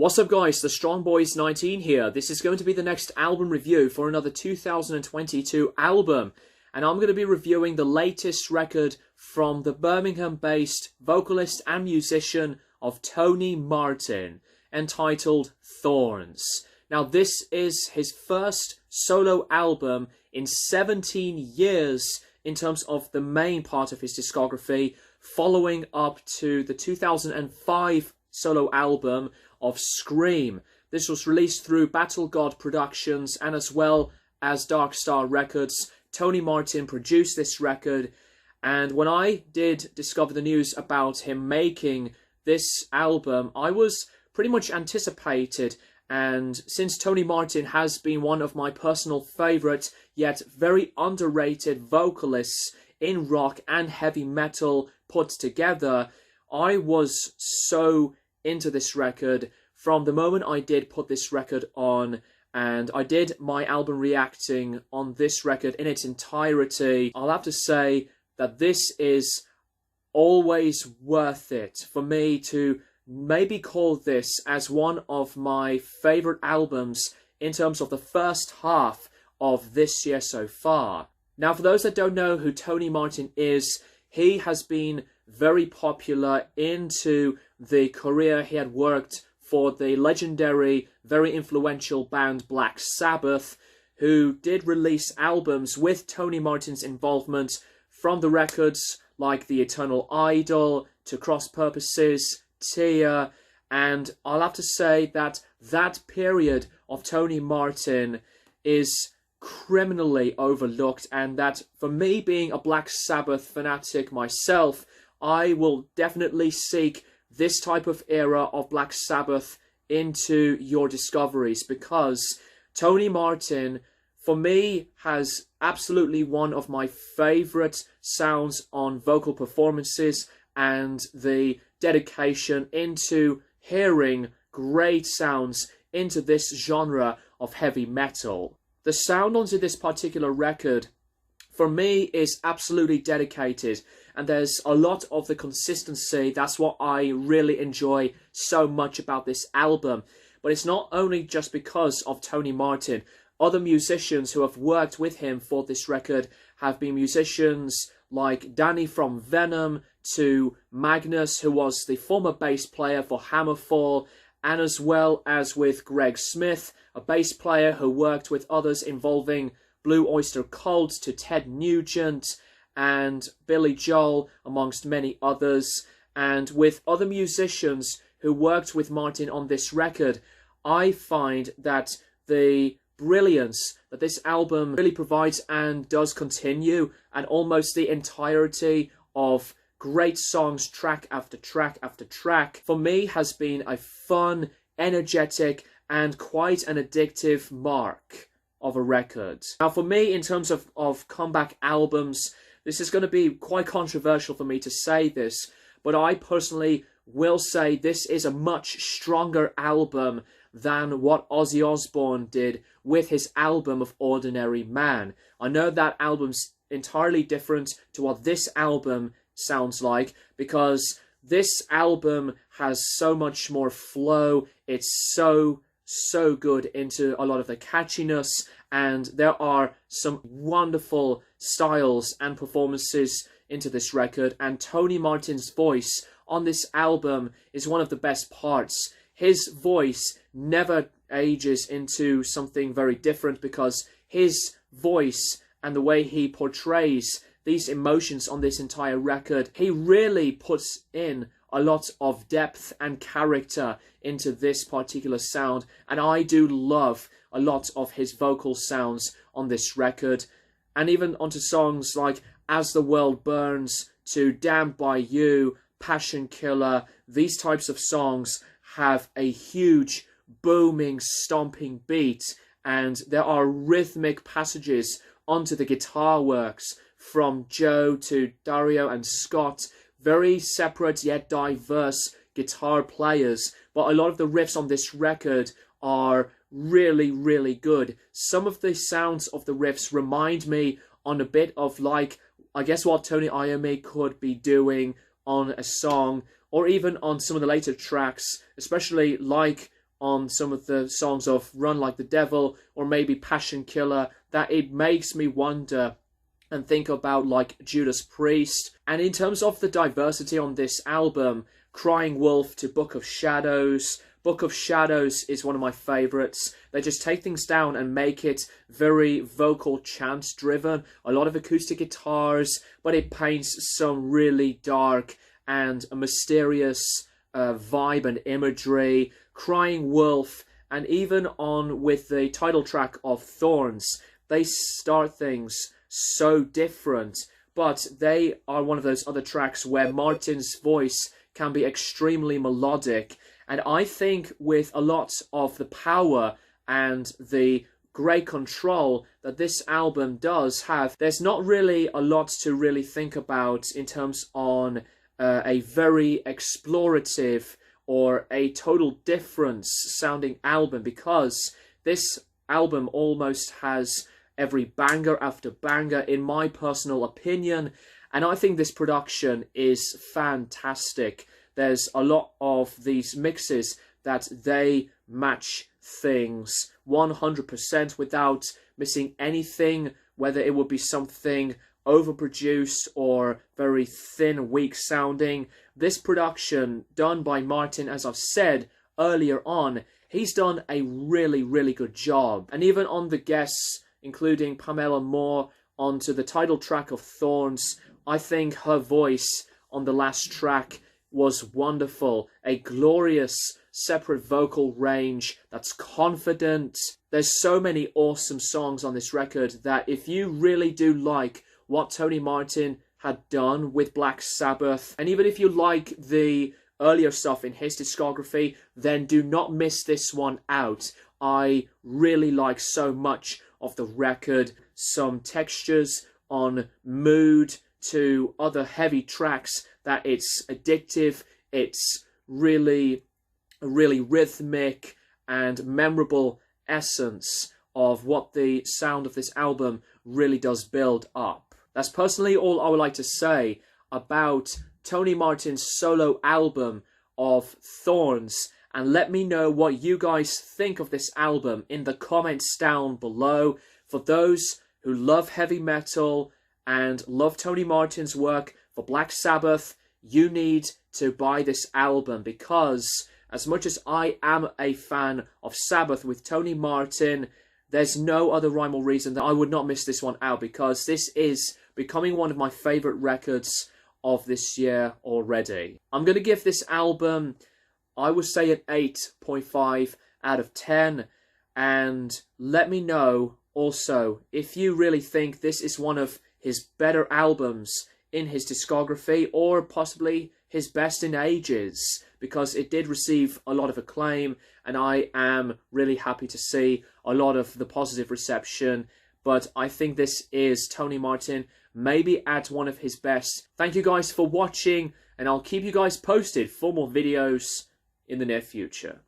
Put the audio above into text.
What's up guys, the Strong Boys 19 here. This is going to be the next album review for another 2022 album. And I'm going to be reviewing the latest record from the Birmingham-based vocalist and musician of Tony Martin, entitled Thorns. Now this is his first solo album in 17 years in terms of the main part of his discography, following up to the 2005 solo album of Scream. This was released through Battle God Productions and as well as Dark Star Records. Tony Martin produced this record, and when I did discover the news about him making this album, I was pretty much anticipated. And since Tony Martin has been one of my personal favourite yet very underrated vocalists in rock and heavy metal put together, I was so into this record from the moment I did put this record on, and I did my album reacting on this record in its entirety. I'll have to say that this is always worth it for me to maybe call this as one of my favourite albums in terms of the first half of this year so far. Now, for those that don't know who Tony Martin is, he has been very popular into the career. He had worked for the legendary, very influential band Black Sabbath, who did release albums with Tony Martin's involvement, from the records like The Eternal Idol to Cross Purposes, Tear, and I'll have to say that that period of Tony Martin is criminally overlooked, and that for me, being a Black Sabbath fanatic myself, I will definitely seek this type of era of Black Sabbath into your discoveries, because Tony Martin, for me, has absolutely one of my favourite sounds on vocal performances, and the dedication into hearing great sounds into this genre of heavy metal. The sound onto this particular record, for me, is absolutely dedicated, and there's a lot of the consistency. That's what I really enjoy so much about this album. But it's not only just because of Tony Martin. Other musicians who have worked with him for this record have been musicians like Danny from Venom, to Magnus, who was the former bass player for Hammerfall, and as well as with Greg Smith, a bass player who worked with others involving Blue Oyster Cult, to Ted Nugent and Billy Joel, amongst many others. And with other musicians who worked with Martin on this record, I find that the brilliance that this album really provides and does continue, and almost the entirety of great songs, track after track after track, for me has been a fun, energetic, and quite an addictive mark of a record. Now for me, in terms of comeback albums, this is going to be quite controversial for me to say this, but I personally will say this is a much stronger album than what Ozzy Osbourne did with his album of Ordinary Man. I know that album's entirely different to what this album sounds like, because this album has so much more flow. It's so good into a lot of the catchiness, and there are some wonderful styles and performances into this record, and Tony Martin's voice on this album is one of the best parts. His voice never ages into something very different, because his voice and the way he portrays these emotions on this entire record, he really puts in a lot of depth and character into this particular sound, and I do love a lot of his vocal sounds on this record. And even onto songs like As the World Burns, to Damned by You, Passion Killer, these types of songs have a huge booming, stomping beat, and there are rhythmic passages onto the guitar works from Joe to Dario and Scott, very separate yet diverse guitar players, but a lot of the riffs on this record are really good. Some of the sounds of the riffs remind me on a bit of, like, I guess what Tony Iommi could be doing on a song, or even on some of the later tracks, especially like on some of the songs of Run Like the Devil or maybe Passion Killer that it makes me wonder and think about like Judas Priest. And in terms of the diversity on this album, Crying Wolf to Book of Shadows. Book of Shadows is one of my favourites. They just take things down and make it very vocal chant driven. A lot of acoustic guitars, but it paints some really dark and a mysterious vibe and imagery. Crying Wolf, and even on with the title track of Thorns, they start things so different, but they are one of those other tracks where Martin's voice can be extremely melodic. And I think with a lot of the power and the great control that this album does have, there's not really a lot to really think about in terms on a very explorative or a total difference sounding album, because this album almost has every banger after banger in my personal opinion, and I think this production is fantastic. There's a lot of these mixes that they match things 100% without missing anything, whether it would be something overproduced or very thin, weak sounding. This production done by Martin, as I've said earlier on, he's done a really, really good job. And even on the guests, including Pamela Moore onto the title track of Thorns, I think her voice on the last track was wonderful. A glorious separate vocal range that's confident. There's so many awesome songs on this record that if you really do like what Tony Martin had done with Black Sabbath, and even if you like the earlier stuff in his discography, then do not miss this one out. I really like so much of the record, some textures on mood to other heavy tracks, that it's addictive, it's really rhythmic and memorable essence of what the sound of this album really does build up. That's personally all I would like to say about Tony Martin's solo album of Thorns, and let me know what you guys think of this album in the comments down below. For those who love heavy metal and love Tony Martin's work for Black Sabbath, you need to buy this album, because as much as I am a fan of Sabbath with Tony Martin, there's no other rhyme or reason that I would not miss this one out, because this is becoming one of my favourite records of this year already. I'm going to give this album, I would say, an 8.5 out of 10, and let me know also if you really think this is one of his better albums in his discography, or possibly his best in ages, because it did receive a lot of acclaim, and I am really happy to see a lot of the positive reception. But I think this is Tony Martin, maybe at one of his best. Thank you guys for watching, and I'll keep you guys posted for more videos in the near future.